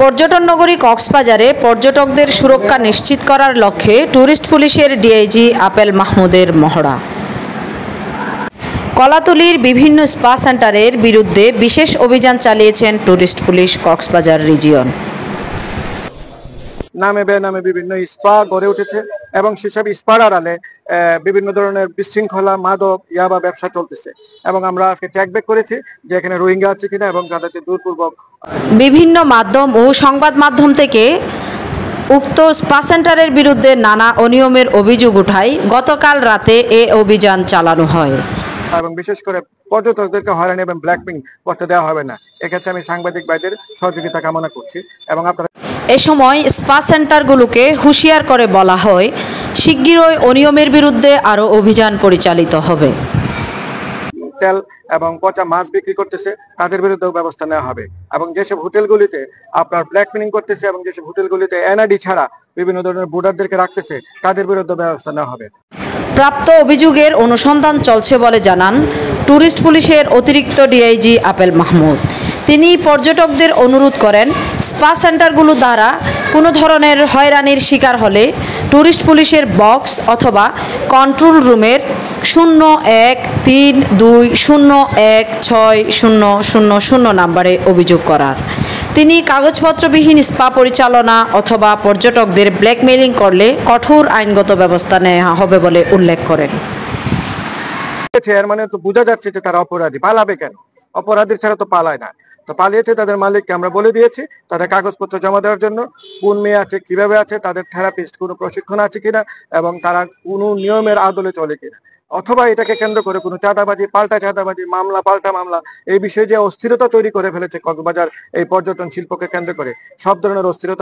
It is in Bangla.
পর্যটন নগরী কক্সবাজারে পর্যটকদের সুরক্ষা নিশ্চিত করার লক্ষ্যে ট্যুরিস্ট পুলিশের ডিআইজি আপেল মাহমুদের মহড়া। কলাতলীর বিভিন্ন স্পা সেন্টারের বিরুদ্ধে বিশেষ অভিযান চালিয়েছেন ট্যুরিস্ট পুলিশ কক্সবাজার রিজিয়ন। নামে বেনামে বিভিন্ন স্পা গড়ে উঠেছে এবং সেসব স্পার আড়ালে বিভিন্ন ধরনের বিশৃঙ্খলা, মাদক, ইয়াবা ব্যবসা চলতেছে এবং আমরা আজকে ট্র্যাক করেছি যে এখানে রোহিঙ্গা আছে কিনা এবং তাদেরকে দূরপূর্বক বিভিন্ন মাধ্যম ও সংবাদ মাধ্যম থেকে উক্ত স্পা সেন্টারের বিরুদ্ধে নানা অনিয়মের অভিযোগ উঠায় গতকাল রাতে এ অভিযান চালানো হয় এবং বিশেষ করে পর্যটকদেরকে হয়রানি এবং ব্ল্যাকমেইল করতে দেওয়া হবে না। এক্ষেত্রে আমি সাংবাদিক ভাইদের সহযোগিতা কামনা করছি এবং আপনারা এ সময় স্পা সেন্টারগুলোকে হুঁশিয়ার করে বলা হয় শিগগিরই অনিয়মের বিরুদ্ধে আরও অভিযান পরিচালিত হবে। তেল এবং পচা মাছ বিক্রি করতেছে তাদের বিরুদ্ধেও ব্যবস্থা নেওয়া হবে এবং যেসব হোটেলগুলিতে আপনার ব্ল্যাকমেইলিং করতেছে এবং যেসব হোটেলগুলিতে এনআইডি ছাড়া বিভিন্ন ধরনের বোর্ডারদেরকে রাখতেছে তাদের বিরুদ্ধে ব্যবস্থা নেওয়া হবে। প্রাপ্ত অভিযোগের অনুসন্ধান চলছে বলে জানান ট্যুরিস্ট পুলিশের অতিরিক্ত ডিআইজি আপেল মাহমুদ। তিনি পর্যটকদের অনুরোধ করেন স্পা সেন্টারগুলো দ্বারা কোনো ধরনের হয়রানির শিকার হলে ট্যুরিস্ট পুলিশের বক্স অথবা কন্ট্রোল রুমের 0132016000 নাম্বারে অভিযোগ করার। তিনি কাগজপত্রবিহীন স্পা পরিচালনা অথবা পর্যটকদের ব্ল্যাকমেইলিং করলে কঠোর আইনগত ব্যবস্থা নেওয়া হবে বলে উল্লেখ করেন। এর মানে তো বোঝা যাচ্ছে যে তারা অপরাধী, পালাবে কেন? অপরাধীর ছাড়া তো পালায় না। তো পালিয়েছে তাদের মালিককে আমরা বলে দিয়েছি তাদের কাগজপত্র জমা দেওয়ার জন্য, কোন মেয়ে আছে, কিভাবে আছে, তাদের থেরাপিস্ট কোনো প্রশিক্ষণ আছে কিনা এবং তারা কোনো নিয়মের আদলে চলে কিনা, অথবা এটাকে কেন্দ্র করে কোনো চাঁদাবাজি, পাল্টা চাঁদাবাজি, মামলা পাল্টা মামলা, এই বিষয়ে যে অস্থিরতা তৈরি করে ফেলেছে কক্সবাজার এই পর্যটন শিল্পকে কেন্দ্র করে, সব ধরনের অস্থিরতা